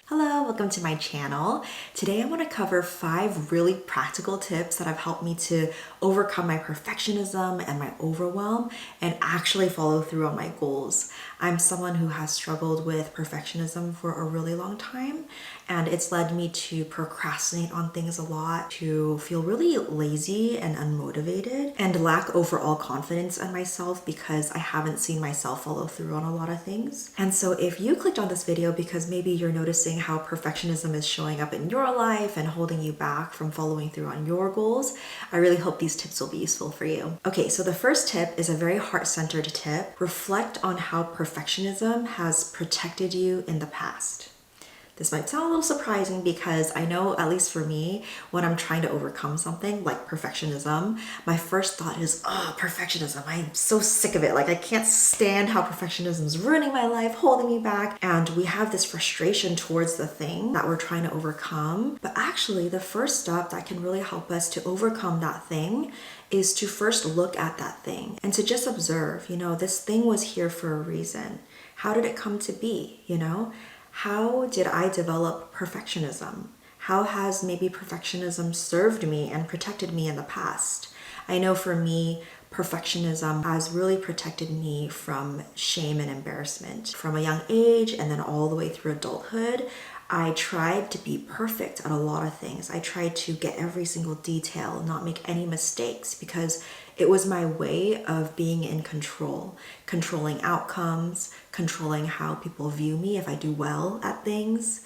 Hello, welcome to my channel. Today I want to cover 5 really practical tips that have helped me to overcome my perfectionism and my overwhelm and actually follow through on my goals. I'm someone who has struggled with perfectionism for a really long time, and it's led me to procrastinate on things a lot, to feel really lazy and unmotivated, and lack overall confidence in myself because I haven't seen myself follow through on a lot of things. And so if you clicked on this video because maybe you're noticing how perfectionism is showing up in your life and holding you back from following through on your goals, I really hope these tips will be useful for you. Okay, so the first tip is a very heart-centered tip. Reflect on how perfectionism has protected you in the past. This might sound a little surprising because I know, at least for me, when I'm trying to overcome something like perfectionism, my first thought is, oh, perfectionism. I'm so sick of it. Like, I can't stand how perfectionism is ruining my life, holding me back. And we have this frustration towards the thing that we're trying to overcome. But actually, the first step that can really help us to overcome that thing is to first look at that thing and to just observe, this thing was here for a reason. How did it come to be, How did I develop perfectionism? How has maybe perfectionism served me and protected me in the past? I know for me, perfectionism has really protected me from shame and embarrassment. From a young age and then all the way through adulthood, I tried to be perfect at a lot of things. I tried to get every single detail, not make any mistakes, because it was my way of being in control, controlling outcomes, controlling how people view me if I do well at things.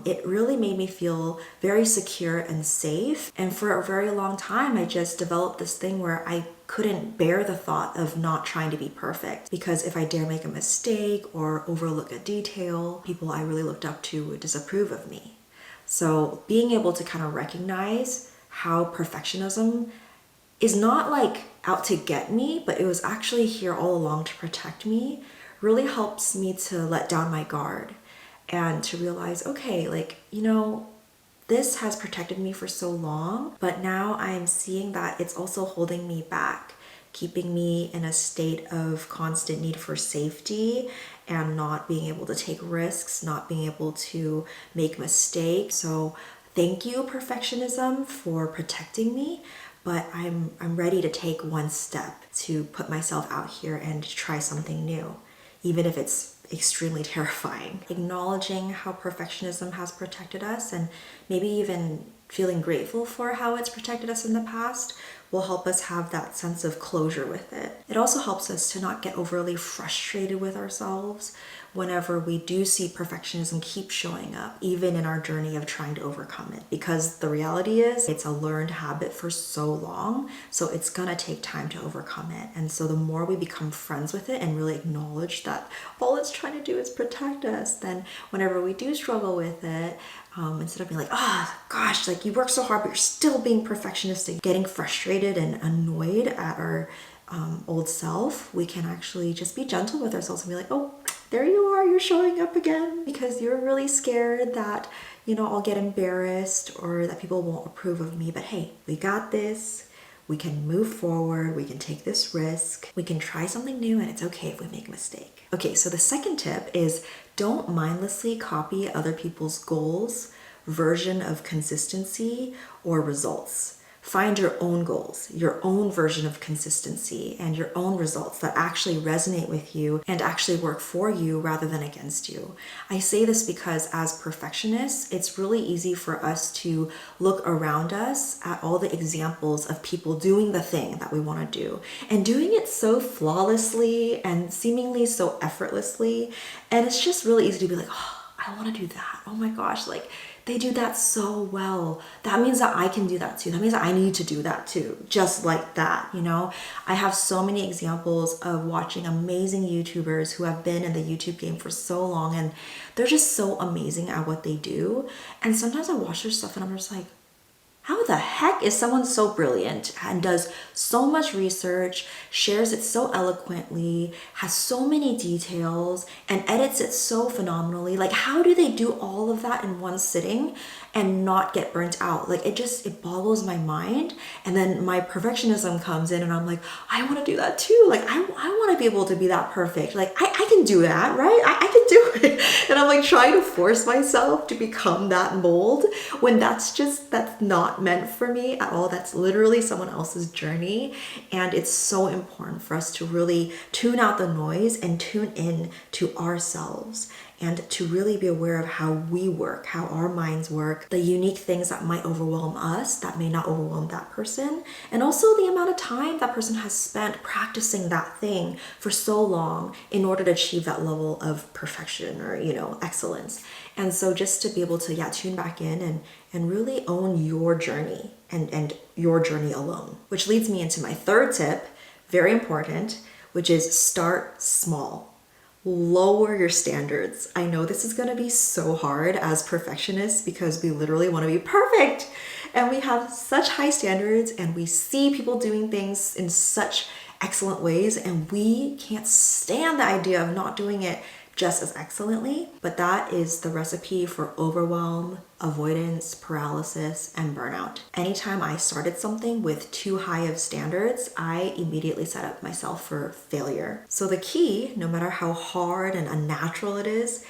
It really made me feel very secure and safe. And for a very long time, I just developed this thing where I couldn't bear the thought of not trying to be perfect, because if I dare make a mistake or overlook a detail, people I really looked up to would disapprove of me. So being able to kind of recognize how perfectionism is not like out to get me, but it was actually here all along to protect me, really helps me to let down my guard and to realize, okay, this has protected me for so long, but now I'm seeing that it's also holding me back, keeping me in a state of constant need for safety and not being able to take risks, not being able to make mistakes. So thank you, perfectionism, for protecting me. But I'm ready to take one step to put myself out here and try something new, even if it's extremely terrifying. Acknowledging how perfectionism has protected us and maybe even feeling grateful for how it's protected us in the past will help us have that sense of closure with it. It also helps us to not get overly frustrated with ourselves whenever we do see perfectionism keep showing up, even in our journey of trying to overcome it. Because the reality is, it's a learned habit for so long, so it's gonna take time to overcome it. And so the more we become friends with it and really acknowledge that all it's trying to do is protect us, then whenever we do struggle with it, instead of being like, oh gosh, like you work so hard, but you're still being perfectionistic, getting frustrated and annoyed at our old self, we can actually just be gentle with ourselves and be like, oh, there you are, you're showing up again because you're really scared that, I'll get embarrassed or that people won't approve of me. But hey, we got this. We can move forward. We can take this risk. We can try something new, and it's okay if we make a mistake. Okay, so the second tip is don't mindlessly copy other people's goals, version of consistency, or results. Find your own goals, your own version of consistency, and your own results that actually resonate with you and actually work for you rather than against you. I say this because as perfectionists, it's really easy for us to look around us at all the examples of people doing the thing that we want to do and doing it so flawlessly and seemingly so effortlessly. And it's just really easy to be like, oh, I want to do that. Oh my gosh, they do that so well. That means that I can do that too. That means that I need to do that too, just like that, I have so many examples of watching amazing YouTubers who have been in the YouTube game for so long, and they're just so amazing at what they do. And sometimes I watch their stuff and I'm just like, How the heck is someone so brilliant and does so much research, shares it so eloquently, has so many details, and edits it so phenomenally? Like, how do they do all of that in one sitting and not get burnt out? Like, it boggles my mind. And then my perfectionism comes in and I'm like, I want to do that too. Like, I want to be able to be that perfect. Like, I can do that, right? I can do it. And I'm like trying to force myself to become that mold when that's not meant for me at all. That's literally someone else's journey. And it's so important for us to really tune out the noise and tune in to ourselves and to really be aware of how we work, how our minds work, the unique things that might overwhelm us that may not overwhelm that person, and also the amount of time that person has spent practicing that thing for so long in order to achieve that level of perfection or, excellence. And so just to be able to, tune back in and really own your journey and your journey alone. Which leads me into my third tip, very important, which is start small. Lower your standards. I know this is going to be so hard as perfectionists because we literally want to be perfect and we have such high standards and we see people doing things in such excellent ways and we can't stand the idea of not doing it just as excellently. But that is the recipe for overwhelm, avoidance, paralysis, and burnout. Anytime I started something with too high of standards, I immediately set up myself for failure. So the key, no matter how hard and unnatural it is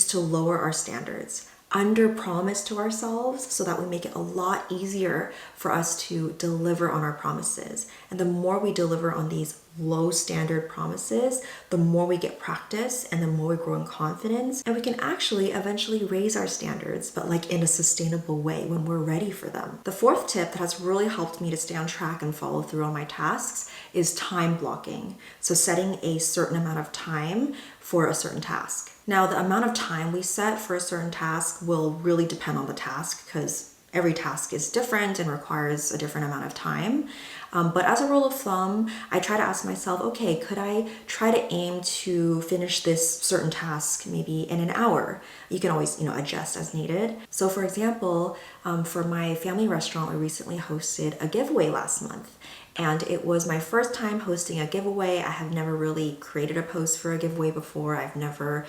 to lower our standards. Under promise to ourselves so that we make it a lot easier for us to deliver on our promises. And the more we deliver on these low standard promises, the more we get practice and the more we grow in confidence. And we can actually eventually raise our standards, but like in a sustainable way when we're ready for them. The fourth tip that has really helped me to stay on track and follow through on my tasks is time blocking. So setting a certain amount of time for a certain task. Now, the amount of time we set for a certain task will really depend on the task because every task is different and requires a different amount of time. But as a rule of thumb, I try to ask myself, okay, could I try to aim to finish this certain task maybe in an hour? You can always, adjust as needed. So for example, for my family restaurant, we recently hosted a giveaway last month. And it was my first time hosting a giveaway. I have never really created a post for a giveaway before. I've never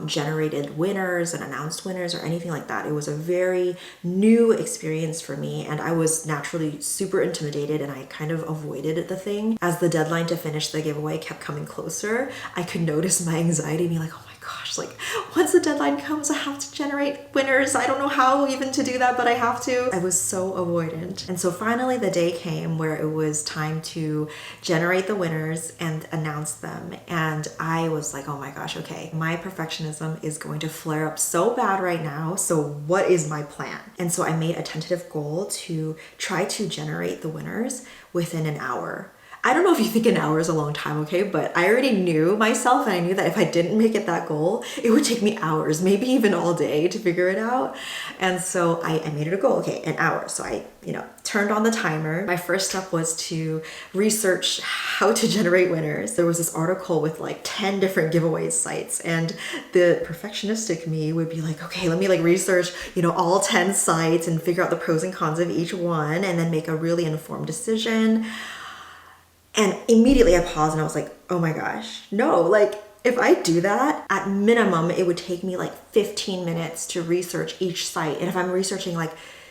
generated winners and announced winners or anything like that. It was a very new experience for me and I was naturally super intimidated and I kind of avoided the thing. As the deadline to finish the giveaway kept coming closer, I could notice my anxiety being like, oh my gosh, like once the deadline comes, I have to generate winners. I don't know how even to do that, but I have to. I was so avoidant. And so finally the day came where it was time to generate the winners and announce them. And I was like, oh my gosh, okay, my perfectionism is going to flare up so bad right now. So what is my plan? And so I made a tentative goal to try to generate the winners within an hour. I don't know if you think an hour is a long time, okay? But I already knew myself and I knew that if I didn't make it that goal, it would take me hours, maybe even all day to figure it out. And so I made it a goal, okay, an hour. So I, turned on the timer. My first step was to research how to generate winners. There was this article with like 10 different giveaway sites and the perfectionistic me would be like, okay, let me research, all 10 sites and figure out the pros and cons of each one and then make a really informed decision. And immediately I paused and I was like, oh my gosh, no, if I do that, at minimum, it would take me 15 minutes to research each site. And if I'm researching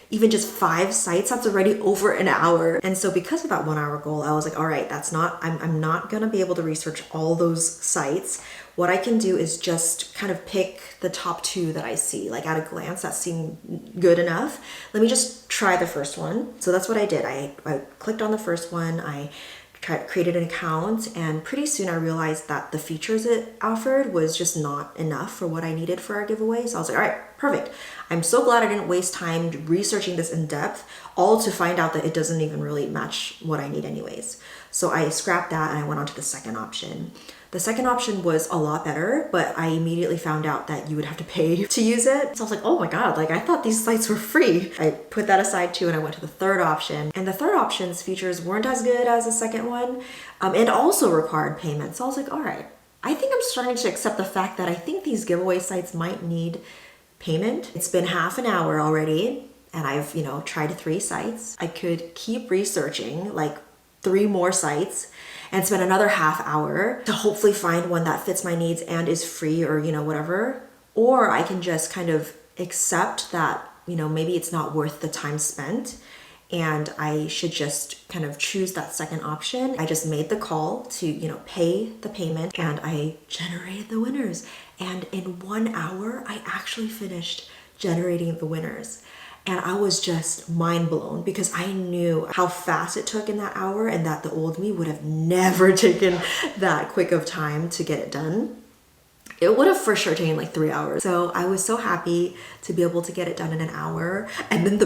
even just 5 sites, that's already over an hour. And so because of that 1 hour goal, I was like, all right, I'm not gonna be able to research all those sites. What I can do is just kind of pick the top 2 that I see, at a glance that seem good enough. Let me just try the first one. So that's what I did. I clicked on the first one. I created an account and pretty soon I realized that the features it offered was just not enough for what I needed for our giveaway. So I was like, all right, perfect. I'm so glad I didn't waste time researching this in depth, all to find out that it doesn't even really match what I need anyways. So I scrapped that and I went on to the second option. The second option was a lot better, but I immediately found out that you would have to pay to use it. So I was like, oh my God, I thought these sites were free. I put that aside too and I went to the third option. And the third option's features weren't as good as the second one and also required payment. So I was like, all right, I think I'm starting to accept the fact that I think these giveaway sites might need payment. It's been half an hour already and I've, tried 3 sites. I could keep researching like 3 more sites and spend another half hour to hopefully find one that fits my needs and is free or, whatever. Or I can just kind of accept that, maybe it's not worth the time spent and I should just kind of choose that second option. I just made the call to, pay the payment, and I generated the winners. And in 1 hour, I actually finished generating the winners. And I was just mind blown because I knew how fast it took in that hour, and that the old me would have never taken that quick of time to get it done. It would have for sure taken like 3 hours. So I was so happy to be able to get it done in an hour. And then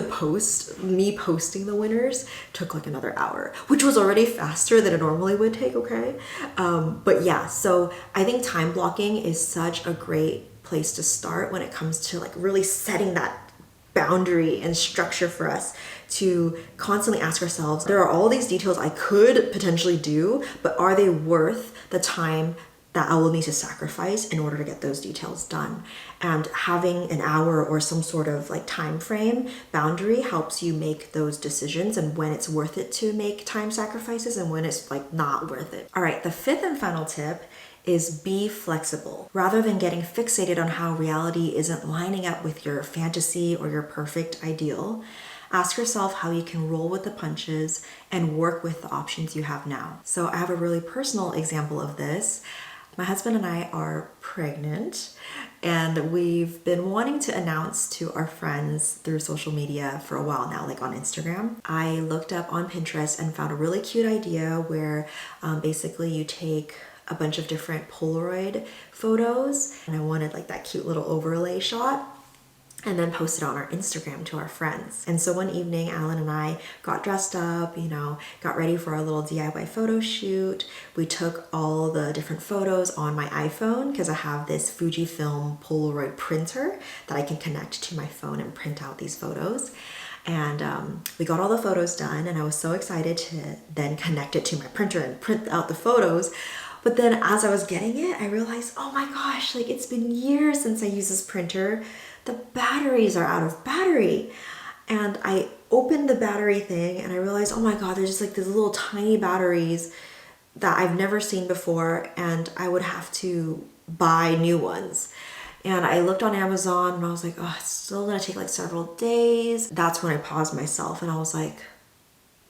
me posting the winners took like another hour, which was already faster than it normally would take, okay? But yeah, so I think time blocking is such a great place to start when it comes to like really setting that boundary and structure for us to constantly ask ourselves, there are all these details I could potentially do, but are they worth the time that I will need to sacrifice in order to get those details done? And having an hour or some sort of like time frame boundary helps you make those decisions, and when it's worth it to make time sacrifices and when it's like not worth it. All right, the 5th and final tip is be flexible. Rather than getting fixated on how reality isn't lining up with your fantasy or your perfect ideal, ask yourself how you can roll with the punches and work with the options you have now. So I have a really personal example of this. My husband and I are pregnant, and we've been wanting to announce to our friends through social media for a while now, like on Instagram. I looked up on Pinterest and found a really cute idea where basically you take a bunch of different Polaroid photos, and I wanted like that cute little overlay shot, and then post it on our Instagram to our friends. And so one evening, Alan and I got dressed up, got ready for our little DIY photo shoot. We took all the different photos on my iPhone because I have this Fujifilm Polaroid printer that I can connect to my phone and print out these photos. And we got all the photos done, and I was so excited to then connect it to my printer and print out the photos. But then as I was getting it, I realized, oh my gosh, like it's been years since I used this printer. The batteries are out of battery. And I opened the battery thing and I realized, oh my God, there's just like these little tiny batteries that I've never seen before, and I would have to buy new ones. And I looked on Amazon and I was like, oh, it's still gonna take like several days. That's when I paused myself and I was like,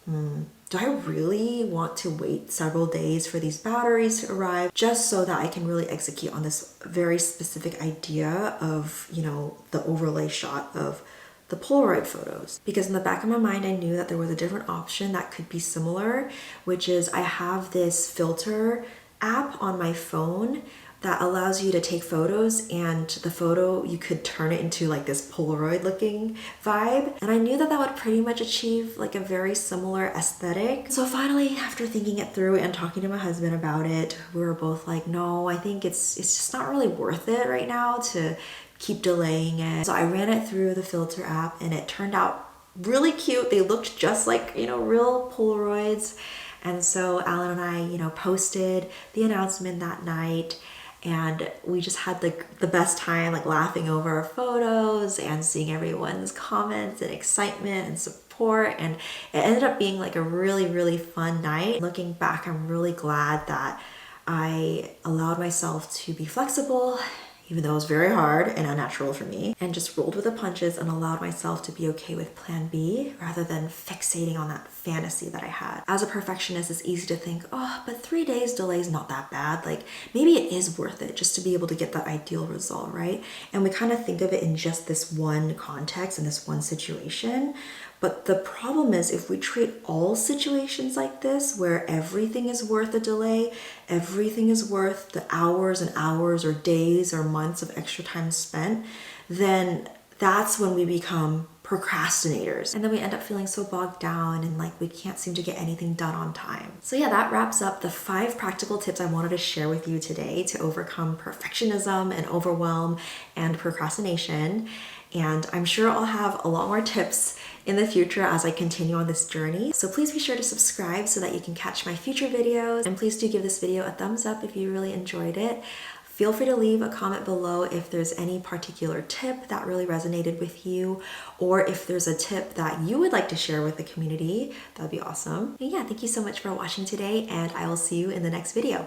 do I really want to wait several days for these batteries to arrive just so that I can really execute on this very specific idea of, the overlay shot of the Polaroid photos? Because in the back of my mind, I knew that there was a different option that could be similar, which is I have this filter app on my phone that allows you to take photos, and the photo, you could turn it into like this Polaroid looking vibe. And I knew that that would pretty much achieve like a very similar aesthetic. So finally, after thinking it through and talking to my husband about it, we were both like, no, I think it's just not really worth it right now to keep delaying it. So I ran it through the filter app and it turned out really cute. They looked just like, real Polaroids. And so Alan and I, posted the announcement that night. And we just had the best time, like laughing over our photos and seeing everyone's comments and excitement and support. And it ended up being like a really, really fun night. Looking back, I'm really glad that I allowed myself to be flexible, even though it was very hard and unnatural for me, and just rolled with the punches and allowed myself to be okay with plan B rather than fixating on that fantasy that I had. As a perfectionist, it's easy to think, oh, but 3 days delay is not that bad. Like maybe it is worth it just to be able to get that ideal result, right? And we kind of think of it in just this one context and this one situation. But the problem is if we treat all situations like this, where everything is worth a delay, everything is worth the hours and hours or days or months of extra time spent, then that's when we become procrastinators. And then we end up feeling so bogged down and like we can't seem to get anything done on time. So yeah, that wraps up the 5 practical tips I wanted to share with you today to overcome perfectionism and overwhelm and procrastination. And I'm sure I'll have a lot more tips in the future as I continue on this journey. So please be sure to subscribe so that you can catch my future videos. And please do give this video a thumbs up if you really enjoyed it. Feel free to leave a comment below if there's any particular tip that really resonated with you, or if there's a tip that you would like to share with the community. That'd be awesome. And yeah, thank you so much for watching today, and I will see you in the next video.